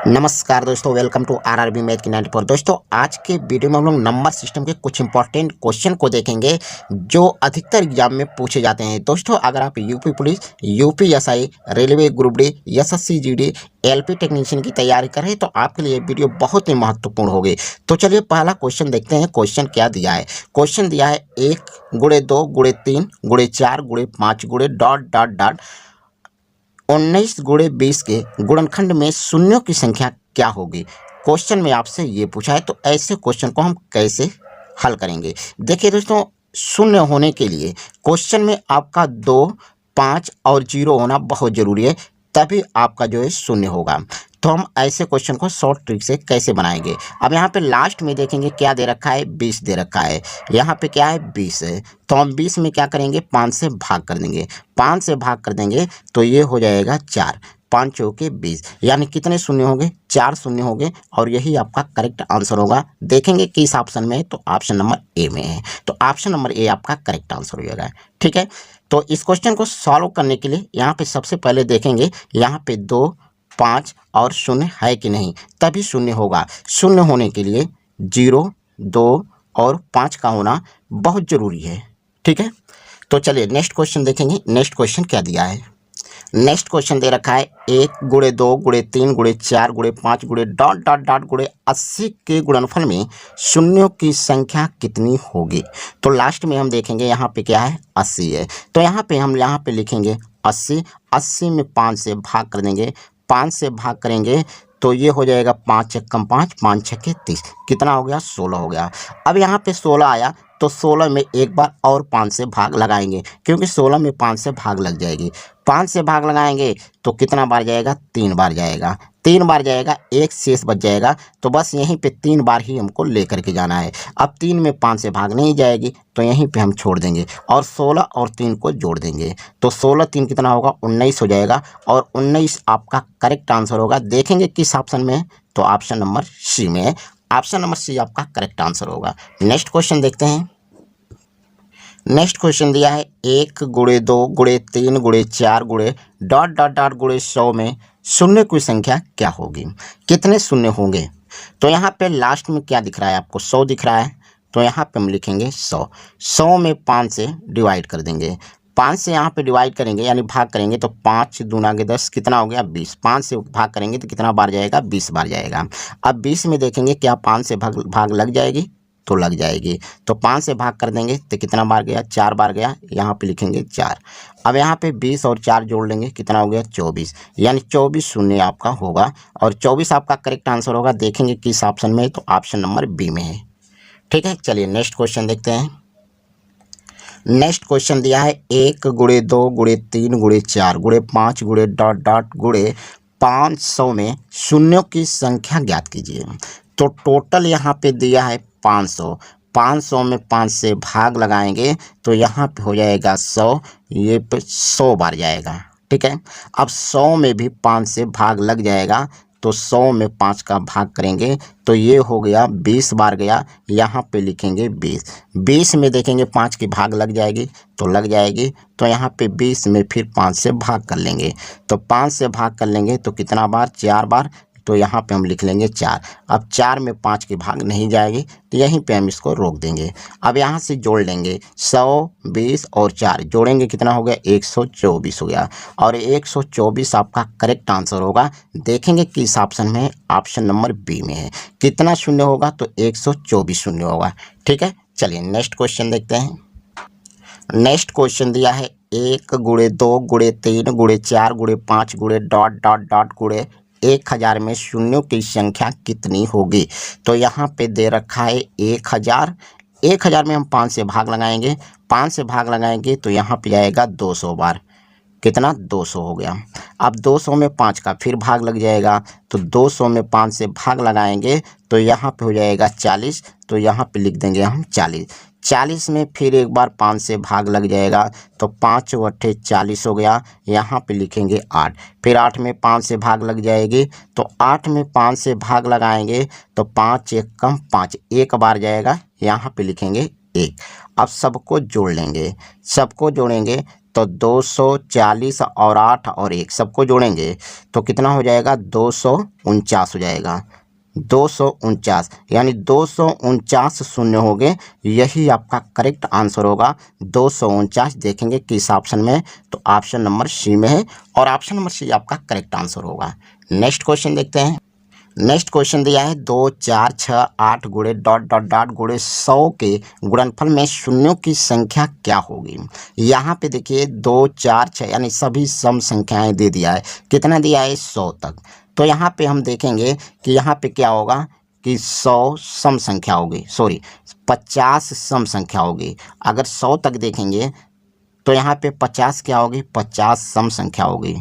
नमस्कार दोस्तों, welcome to RRB math की 94। दोस्तों, आज के वीडियो में हम लोग नंबर सिस्टम के कुछ इंपॉर्टेंट क्वेश्चन को देखेंगे जो अधिकतर एग्जाम में पूछे जाते हैं। दोस्तों, अगर आप UP police, UPSI, railway group D, SSC GD, LP technician की तैयारी कर रहे हैं तो आपके लिए वीडियो बहुत ही महत्वपूर्ण होगी। तो चलिए पहला क्वेश्चन देखते हैं। क्वेश्चन क्या दिया है? क्वेश्चन दिया है 1 गुणे 2 गुणे 3 गुणे 4 गुणे 5 गुणे डॉट डॉट डॉट 19 गुणे 20 के गुणनखंड में शून्यों की संख्या क्या होगी। क्वेश्चन में आपसे ये पूछा है, तो ऐसे क्वेश्चन को हम कैसे हल करेंगे? देखिए दोस्तों, शून्य होने के लिए क्वेश्चन में आपका 2, 5 और 0 होना बहुत ज़रूरी है, तभी आपका जो है शून्य होगा। तो हम ऐसे क्वेश्चन को शॉर्ट ट्रिक से कैसे बनाएंगे? अब यहाँ पे लास्ट में देखेंगे क्या दे रखा है, 20 दे रखा है। यहाँ पे क्या है, 20 है। तो हम 20 में क्या करेंगे, 5 से भाग कर देंगे। 5 से भाग कर देंगे तो ये हो जाएगा 4। 5 चौके 20, यानी कितने शून्य हो गए? 4 शून्य हो गए, और यही आपका करेक्ट आंसर होगा। देखेंगे किस ऑप्शन में है, तो ऑप्शन नंबर ए में है। तो ऑप्शन नंबर ए आपका करेक्ट आंसर हो जाएगा। ठीक है, तो इस क्वेश्चन को सॉल्व करने के लिए यहाँ पे सबसे पहले देखेंगे यहाँ पे 2, 5 और शून्य है कि नहीं, तभी शून्य होगा। शून्य होने के लिए 0, 2 और 5 का होना बहुत ज़रूरी है। ठीक है, तो चलिए नेक्स्ट क्वेश्चन देखेंगे। नेक्स्ट क्वेश्चन क्या दिया है? नेक्स्ट क्वेश्चन दे रखा है 1 गुणे 2 गुणे 3 गुणे 4 गुणे 5 गुणे डॉट डॉट डॉट गुणे 80 के गुणनफल में शून्यों की संख्या कितनी होगी। तो लास्ट में हम देखेंगे यहाँ पे क्या है, 80 है। तो यहाँ पे लिखेंगे 80। 80 में 5 से भाग कर देंगे। 5 से भाग करेंगे तो ये हो जाएगा 5 एकम 5, 5 छक्के 30, कितना हो गया, 16 हो गया। अब यहाँ पे 16 आया तो 16 में एक बार और 5 से भाग लगाएंगे, क्योंकि 16 में 5 से भाग लग जाएगी। 5 से भाग लगाएंगे तो कितना बार जाएगा, 3 बार जाएगा। 3 बार जाएगा, एक शेष बच जाएगा। तो बस यहीं पे 3 बार ही हमको लेकर के जाना है। अब 3 में 5 से भाग नहीं जाएगी तो यहीं पे हम छोड़ देंगे और 16 और 3 को जोड़ देंगे। तो 16 3 कितना होगा, 19 हो जाएगा, और 19 आपका करेक्ट आंसर होगा। देखेंगे किस ऑप्शन में है, तो ऑप्शन नंबर सी में है। ऑप्शन नंबर सी आपका करेक्ट आंसर होगा। नेक्स्ट क्वेश्चन देखते हैं। नेक्स्ट क्वेश्चन दिया है 1 गुणे 2 गुणे 3 गुणे 4 गुणे डॉट डॉट डॉट गुणे 100 में शून्य की संख्या क्या होगी। कितने शून्य होंगे? तो यहाँ पे लास्ट में क्या दिख रहा है आपको, 100 दिख रहा है। तो यहाँ पे हम लिखेंगे 100। 100 में 5 से डिवाइड कर देंगे। 5 से यहाँ पे डिवाइड करेंगे यानी भाग करेंगे तो 5 दूना के 10, कितना हो गया, 20। 5 से भाग करेंगे तो कितना बार जाएगा, 20 बार जाएगा। अब 20 में देखेंगे क्या 5 से भाग लग जाएगी, तो लग जाएगी। तो 5 से भाग कर देंगे तो कितना बार गया, 4 बार गया। यहाँ पे लिखेंगे 4। अब यहाँ पे 20 और 4 जोड़ लेंगे, कितना हो गया, 24, यानी 24 शून्य आपका होगा, और 24 आपका करेक्ट आंसर होगा। देखेंगे किस ऑप्शन में है, तो ऑप्शन नंबर बी में है। ठीक है, चलिए नेक्स्ट क्वेश्चन देखते हैं। नेक्स्ट क्वेश्चन दिया है 1 गुणे 2 गुणे 3 गुणे 4 गुणे 5 गुणे डॉट डॉट गुणे 500 में शून्यों की संख्या ज्ञात कीजिए। तो टोटल यहाँ पे दिया है 500। 500 में 5 से भाग लगाएंगे तो यहाँ पे हो जाएगा 100, ये पे 100 बार जाएगा। ठीक है, अब 100 में भी 5 से भाग लग जाएगा, तो 100 में 5 का भाग करेंगे तो ये हो गया 20 बार गया। यहाँ पे लिखेंगे 20। 20 में देखेंगे 5 की भाग लग जाएगी, तो लग जाएगी। तो यहाँ पे 20 में फिर 5 से भाग कर लेंगे। तो 5 से भाग कर लेंगे तो कितना बार, 4 बार। तो यहाँ पे हम लिख लेंगे 4। अब 4 में 5 की भाग नहीं जाएगी तो यहीं पे हम इसको रोक देंगे। अब यहाँ से जोड़ लेंगे 100, 20 और 4 जोड़ेंगे, कितना हो गया, 124 हो गया, और 124 आपका करेक्ट आंसर होगा। देखेंगे किस ऑप्शन में है, ऑप्शन नंबर बी में है। कितना शून्य होगा, तो 124 शून्य होगा। ठीक है, चलिए नेक्स्ट क्वेश्चन देखते हैं। नेक्स्ट क्वेश्चन दिया है 1 गुणे 2 गुणे 3 गुणे 4 गुणे 5 गुणे डॉट डॉट डॉट गुणे 1000 में शून्यों की संख्या कितनी होगी। तो यहाँ पे दे रखा है 1000। 1000 में हम 5 से भाग लगाएंगे। 5 से भाग लगाएंगे तो यहाँ पे आएगा 200 बार, कितना, 200 हो गया। अब 200 में 5 का फिर भाग लग जाएगा, तो 200 में 5 से भाग लगाएंगे तो यहाँ पे हो जाएगा 40, तो यहाँ पे लिख देंगे हम 40। 40 में फिर एक बार 5 से भाग लग जाएगा, तो 5 अट्ठे 40 हो गया। यहाँ पे लिखेंगे 8। फिर 8 में 5 से भाग लग जाएगी, तो 8 में 5 से भाग लगाएंगे तो 5 एकम 5, एक बार जाएगा। यहाँ पे लिखेंगे 1। अब सबको जोड़ लेंगे, सबको जोड़ेंगे तो 240 और 8 और 1 सबको जोड़ेंगे तो कितना हो जाएगा, 249 हो जाएगा। 249 यानी 249 शून्य हो गए, यही आपका करेक्ट आंसर होगा। 249 देखेंगे किस ऑप्शन में, तो ऑप्शन नंबर सी में है और ऑप्शन नंबर सी आपका करेक्ट आंसर होगा। नेक्स्ट क्वेश्चन देखते हैं। नेक्स्ट क्वेश्चन दिया है 2 4 6 8 गुणे डॉट डॉट डॉट गुणे 100 के गुणनफल में शून्यों की संख्या क्या होगी। यहाँ पे देखिए 2 4 6 यानी सभी सम संख्याएं दे दिया है। कितना दिया है, 100 तक। तो यहाँ पे हम देखेंगे कि यहाँ पे क्या होगा कि 100 सम संख्या होगी, सॉरी 50 सम संख्या होगी। अगर 100 तक देखेंगे तो यहाँ पे 50 क्या होगी, 50 सम संख्या होगी।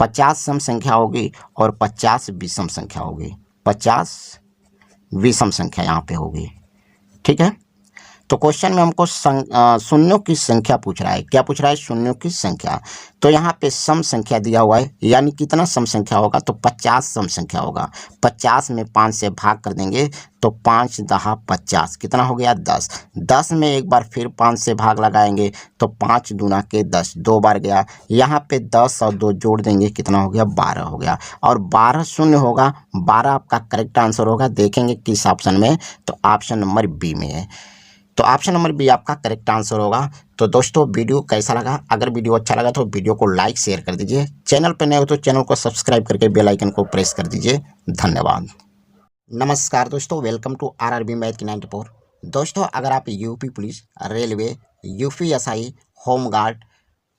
50 सम संख्या होगी और 50 विषम संख्या होगी। 50 विषम संख्या यहाँ पे होगी। ठीक है, तो क्वेश्चन में हमको शून्यों की संख्या पूछ रहा है। क्या पूछ रहा है, शून्यों की संख्या। तो यहाँ पे सम संख्या दिया हुआ है, यानी कितना सम संख्या होगा, तो 50 सम संख्या होगा। 50 में 5 से भाग कर देंगे तो 5 दहा 50, कितना हो गया, 10। 10 में एक बार फिर 5 से भाग लगाएंगे तो 5 दूना के 10, 2 बार गया। यहाँ पे 10 और 2 जोड़ देंगे, कितना हो गया, 12 हो गया। और 12 शून्य होगा, 12 आपका करेक्ट आंसर होगा। देखेंगे किस ऑप्शन में, तो ऑप्शन नंबर बी में है। तो ऑप्शन नंबर बी आपका करेक्ट आंसर होगा। तो दोस्तों वीडियो कैसा लगा, अगर वीडियो अच्छा लगा तो वीडियो को लाइक शेयर कर दीजिए। चैनल पर नए हो तो चैनल को सब्सक्राइब करके बेल आइकन को प्रेस कर दीजिए। धन्यवाद। नमस्कार दोस्तों, वेलकम टू आरआरबी मैथ की 94। दोस्तों अगर आप UP police, railway, UPSI, home guard,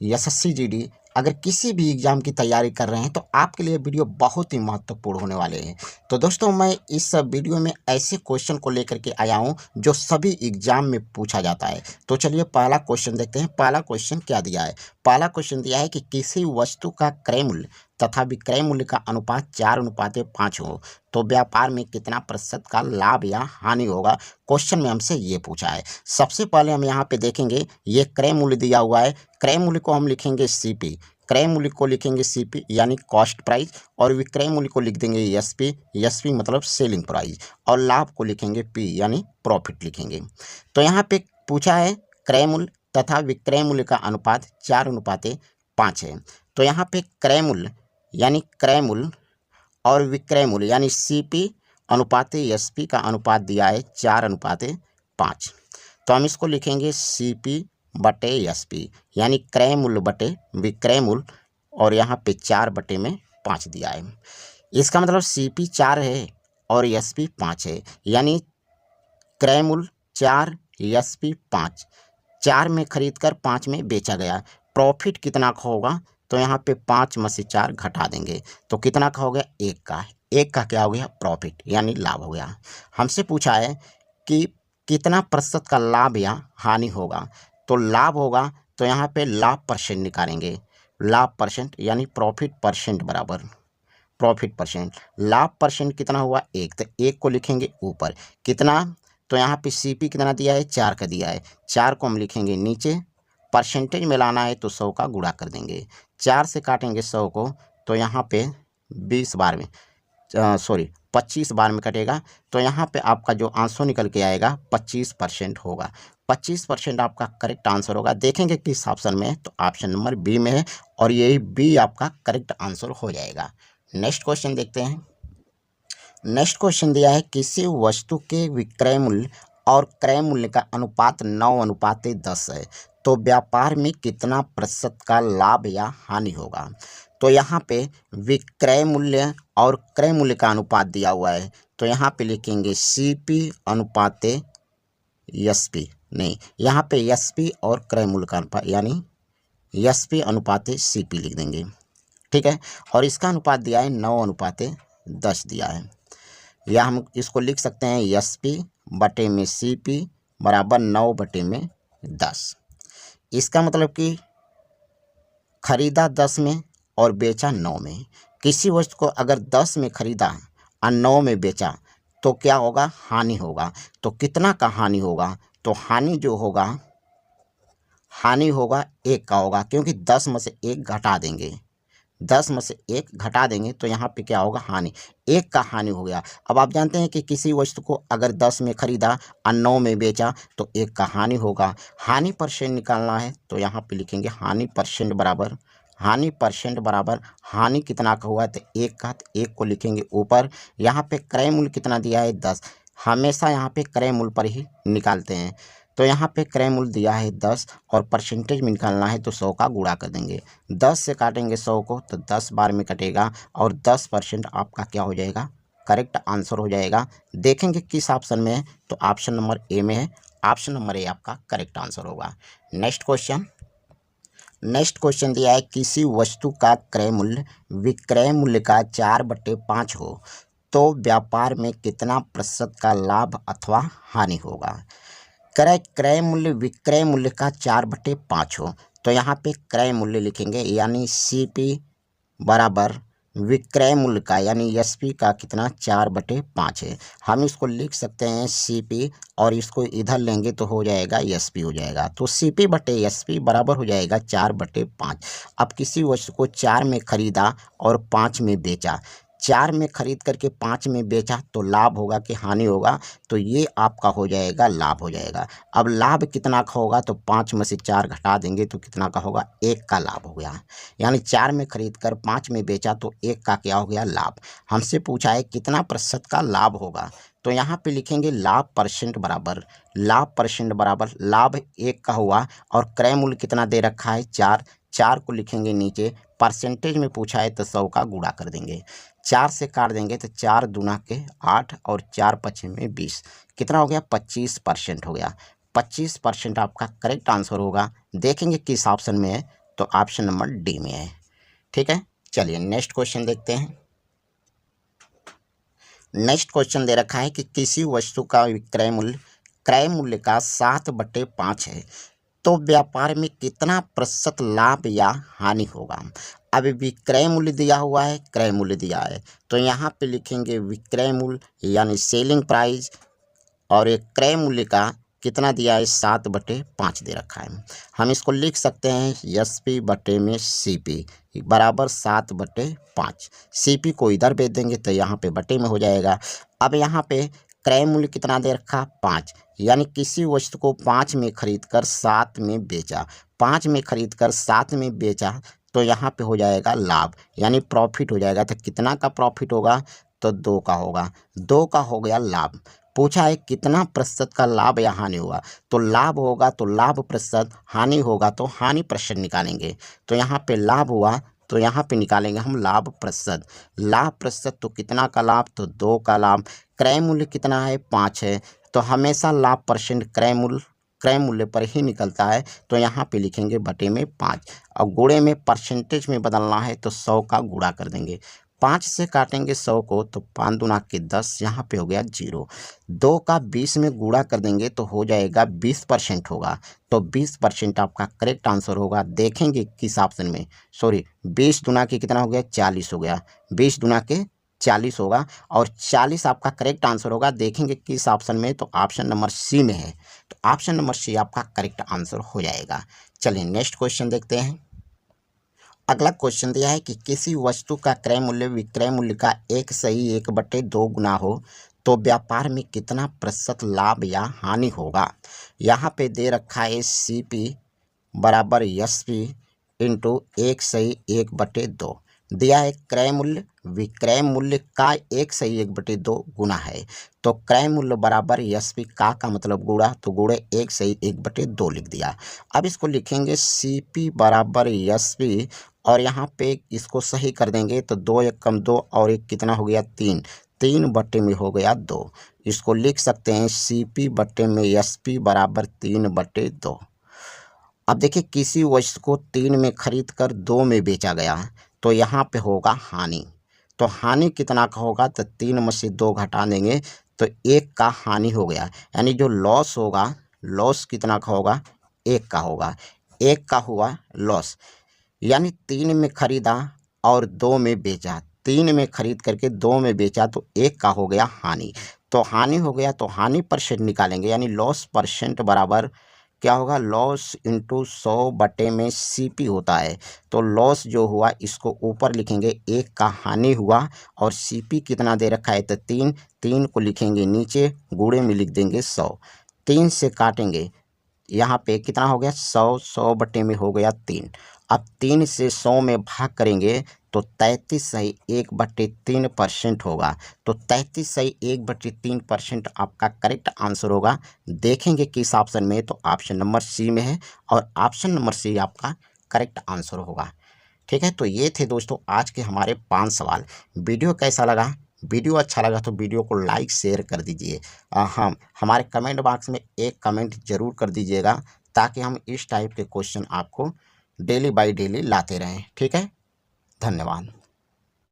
SSC GD अगर किसी भी एग्ज़ाम की तैयारी कर रहे हैं तो आपके लिए वीडियो बहुत ही महत्वपूर्ण होने वाले हैं। तो दोस्तों मैं इस वीडियो में ऐसे क्वेश्चन को लेकर के आया हूं जो सभी एग्ज़ाम में पूछा जाता है। तो चलिए पहला क्वेश्चन देखते हैं। पहला क्वेश्चन क्या दिया है। पहला क्वेश्चन दिया है कि किसी वस्तु का क्रय मूल्य तथा विक्रय मूल्य का अनुपात 4:5 हो तो व्यापार में कितना प्रतिशत का लाभ या हानि होगा। क्वेश्चन में हमसे ये पूछा है। सबसे पहले हम यहाँ पे देखेंगे, ये क्रय मूल्य दिया हुआ है। क्रय मूल्य को हम लिखेंगे सीपी, क्रय मूल्य को लिखेंगे सीपी यानी कॉस्ट प्राइस, और विक्रय मूल्य को लिख देंगे एसपी, एसपी मतलब सेलिंग प्राइस, और लाभ को लिखेंगे पी यानी प्रॉफिट लिखेंगे। तो यहाँ पे पूछा है क्रय मूल्य तथा विक्रय मूल्य का अनुपात 4:5 है। तो यहाँ पे क्रय मूल्य यानी क्रय मूल्य और विक्रय मूल्य यानी सीपी अनुपात एसपी का अनुपात दिया है 4:5। तो हम इसको लिखेंगे सीपी बटे एसपी यानी क्रय मूल्य बटे विक्रय मूल्य, और यहाँ पे 4/5 दिया है। इसका मतलब सीपी 4 है और एसपी 5 है, यानी क्रय मूल्य 4, एसपी 5। 4 में खरीद कर 5 में बेचा गया। प्रॉफिट कितना का होगा, तो यहाँ पे 5 में से 4 घटा देंगे तो कितना का हो गया, 1 का। 1 का क्या हो गया, प्रॉफिट यानी लाभ हो गया। हमसे पूछा है कि कितना प्रतिशत का लाभ या हानि होगा। तो लाभ होगा तो यहाँ पे लाभ परसेंट निकालेंगे। लाभ परसेंट यानी प्रॉफिट परसेंट बराबर प्रॉफिट परसेंट। लाभ परसेंट कितना हुआ, 1, तो 1 को लिखेंगे ऊपर। कितना, तो यहाँ पे सीपी कितना दिया है, 4 का दिया है। 4 को हम लिखेंगे नीचे। परसेंटेज में लाना है तो 100 का गुणा कर देंगे। 4 से काटेंगे 100 को तो यहाँ पे 20 बार में 25 बार में कटेगा। तो यहाँ पे आपका जो आंसर निकल के आएगा 25% होगा। 25% आपका करेक्ट आंसर होगा। देखेंगे किस ऑप्शन में है, तो ऑप्शन नंबर बी में है और यही बी आपका करेक्ट आंसर हो जाएगा। नेक्स्ट क्वेश्चन देखते हैं। नेक्स्ट क्वेश्चन दिया है किसी वस्तु के विक्रय मूल्य और क्रय मूल्य का अनुपात 9:10 है तो व्यापार में कितना प्रतिशत का लाभ या हानि होगा। तो यहाँ पे विक्रय मूल्य और क्रय मूल्य का अनुपात दिया हुआ है, तो यहाँ पे लिखेंगे सीपी अनुपात एसपी, नहीं यहाँ पे एसपी और क्रय मूल्य का अनुपात यानी एसपी अनुपात सीपी लिख देंगे। ठीक है, और इसका अनुपात दिया है 9:10 दिया है, या हम इसको लिख सकते हैं एसपी बटे में सीपी बराबर 9/10। इसका मतलब कि खरीदा 10 में और बेचा 9 में। किसी वस्तु को अगर 10 में खरीदा और 9 में बेचा तो क्या होगा, हानि होगा। तो कितना का हानि होगा, तो हानि जो होगा, हानि होगा 1 का होगा, क्योंकि 10 में से 1 घटा देंगे 10 में से 1 घटा देंगे तो यहाँ पे क्या होगा, हानि। 1 का हानि हो गया। अब आप जानते हैं कि किसी वस्तु को अगर 10 में खरीदा और 9 में बेचा तो 1 का हानि होगा। हानि परसेंट निकालना है तो यहाँ पे लिखेंगे हानि परसेंट बराबर, हानि परसेंट बराबर हानि कितना का हुआ है तो 1 का, तो 1 को लिखेंगे ऊपर। यहाँ पे क्रय मूल्य कितना दिया है 10, हमेशा यहाँ पे क्रय मूल्य पर ही निकालते हैं। तो यहाँ पे क्रय मूल्य दिया है 10 और परसेंटेज में निकालना है तो 100 का गुणा कर देंगे। 10 से काटेंगे 100 को तो 10 बार में कटेगा और 10% आपका क्या हो जाएगा, करेक्ट आंसर हो जाएगा। देखेंगे किस ऑप्शन में है तो ऑप्शन नंबर ए में है। ऑप्शन नंबर ए आपका करेक्ट आंसर होगा। नेक्स्ट क्वेश्चन दिया है किसी वस्तु का क्रय मूल्य विक्रय मूल्य का 4/5 हो तो व्यापार में कितना प्रतिशत का लाभ अथवा हानि होगा। क्रय मूल्य विक्रय मूल्य का 4/5 हो तो यहाँ पे क्रय मूल्य लिखेंगे यानी CP बराबर विक्रय मूल्य का यानी SP का कितना 4/5 है। हम इसको लिख सकते हैं CP और इसको इधर लेंगे तो हो जाएगा SP हो जाएगा। तो CP/SP बराबर हो जाएगा 4/5। अब किसी वस्तु को 4 में खरीदा और 5 में बेचा, 4 में खरीद करके 5 में बेचा तो लाभ होगा कि हानि होगा, तो ये आपका हो जाएगा लाभ हो जाएगा। अब लाभ कितना का होगा तो 5 में से 4 घटा देंगे तो कितना का होगा, 1 का लाभ हो गया। यानी 4 में खरीद कर 5 में बेचा तो 1 का क्या हो गया, लाभ। हमसे पूछा है कितना प्रतिशत का लाभ होगा तो यहाँ पे लिखेंगे लाभ परसेंट बराबर, लाभ परसेंट बराबर लाभ 1 का हुआ और क्रय मूल्य कितना दे रखा है 4, 4 को लिखेंगे नीचे, परसेंटेज में पूछा है तो 100 का गुणा कर देंगे। 4 से काट देंगे तो 4 दूना के 8 और 4 पचे में 20, कितना हो गया 25% हो गया। 25% आपका करेक्ट आंसर होगा। देखेंगे किस ऑप्शन में है तो ऑप्शन नंबर डी में है। ठीक है, चलिए नेक्स्ट क्वेश्चन देखते हैं। नेक्स्ट क्वेश्चन दे रखा है कि किसी वस्तु का विक्रय मूल्य क्रय मूल्य का 7/5 है तो व्यापार में कितना प्रतिशत लाभ या हानि होगा। अब विक्रय मूल्य दिया हुआ है, क्रय मूल्य दिया है तो यहाँ पे लिखेंगे विक्रय मूल्य यानी सेलिंग प्राइस और एक क्रय मूल्य का कितना दिया है 7/5 दे रखा है। हम इसको लिख सकते हैं SP बटे में CP बराबर 7/5। CP को इधर भेज देंगे तो यहाँ पे बटे में हो जाएगा। अब यहाँ पे क्रय मूल्य कितना दे रखा 5, यानी किसी वस्तु को 5 में खरीद कर 7 में बेचा, 5 में खरीद कर 7 में बेचा तो यहाँ पे हो जाएगा लाभ यानी प्रॉफिट हो जाएगा। तो कितना का प्रॉफिट होगा तो 2 का होगा, 2 का हो गया लाभ। पूछा है कितना प्रतिशत का लाभ या हानि होगा तो लाभ होगा तो लाभ प्रतिशत, हानि होगा तो हानि प्रतिशत निकालेंगे। तो यहाँ पे लाभ हुआ तो यहाँ पे निकालेंगे हम लाभ प्रतिशत। लाभ प्रतिशत तो कितना का लाभ तो 2 का लाभ। क्रय मूल्य कितना है 5 है तो हमेशा लाभ परसेंट क्रय मूल्य पर ही निकलता है तो यहाँ पे लिखेंगे बटे में 5 और गुणे में परसेंटेज में बदलना है तो 100 का गुणा कर देंगे। 5 से काटेंगे 100 को तो 5 दूना के 10, यहाँ पे हो गया 0। 2 का 20 में गुणा कर देंगे तो हो जाएगा 20% होगा। तो 20% आपका करेक्ट आंसर होगा। देखेंगे किस ऑप्शन में, 20 दूना के कितना हो गया 40 हो गया, 20 दूना के 40 होगा और 40 आपका करेक्ट आंसर होगा। देखेंगे किस ऑप्शन में तो ऑप्शन नंबर C में है। तो ऑप्शन नंबर C आपका करेक्ट आंसर हो जाएगा। चलिए नेक्स्ट क्वेश्चन देखते हैं। अगला क्वेश्चन दिया है कि किसी वस्तु का क्रय मूल्य विक्रय मूल्य का 1/2 गुना हो तो व्यापार में कितना प्रतिशत लाभ या हानि होगा। यहाँ पे दे रखा है CP बराबर SP इंटू 1/1/2 दिया है। क्रय मूल्य विक्रय मूल्य का 1/1/2 गुना है तो क्रय मूल्य बराबर SP का मतलब गुणा तो गुणे 1/1/2 लिख दिया। अब इसको लिखेंगे CP बराबर SP और यहाँ पे इसको सही कर देंगे तो 2 1 कम 2 और 1 कितना हो गया 3, 3 बटे में हो गया 2। इसको लिख सकते हैं CP बटे में SP बराबर 3/2। अब देखिए किसी वस्तु को 3 में खरीद कर 2 में बेचा गया तो यहाँ पे होगा हानि। तो हानि कितना का होगा तो 3 में से 2 घटा देंगे तो 1 का हानि हो गया। यानी जो लॉस होगा, लॉस कितना का होगा 1 का होगा, 1 का हुआ लॉस। यानी 3 में खरीदा और 2 में बेचा, 3 में खरीद करके 2 में बेचा तो 1 का हो गया हानि। तो हानि हो गया तो हानि परसेंट निकालेंगे यानी लॉस परसेंट बराबर क्या होगा, लॉस इंटू 100 में CP होता है। तो लॉस जो हुआ इसको ऊपर लिखेंगे, 1 का हानि हुआ, और CP कितना दे रखा है तो 3, 3 को लिखेंगे नीचे, गुणे में लिख देंगे 100। 3 से काटेंगे, यहाँ पे कितना हो गया 100, 100 में हो गया 3। अब 3 से 100 में भाग करेंगे तो 33.1/3% होगा। तो 33.1/3% आपका करेक्ट आंसर होगा। देखेंगे किस ऑप्शन में, तो ऑप्शन नंबर सी में है, और ऑप्शन नंबर सी आपका करेक्ट आंसर होगा। ठीक है, तो ये थे दोस्तों आज के हमारे 5 सवाल। वीडियो कैसा लगा? वीडियो अच्छा लगा तो वीडियो को लाइक शेयर कर दीजिए। हम हमारे कमेंट बॉक्स में एक कमेंट ज़रूर कर दीजिएगा, ताकि हम इस टाइप के क्वेश्चन आपको डेली बाय डेली लाते रहें। ठीक है, धन्यवाद।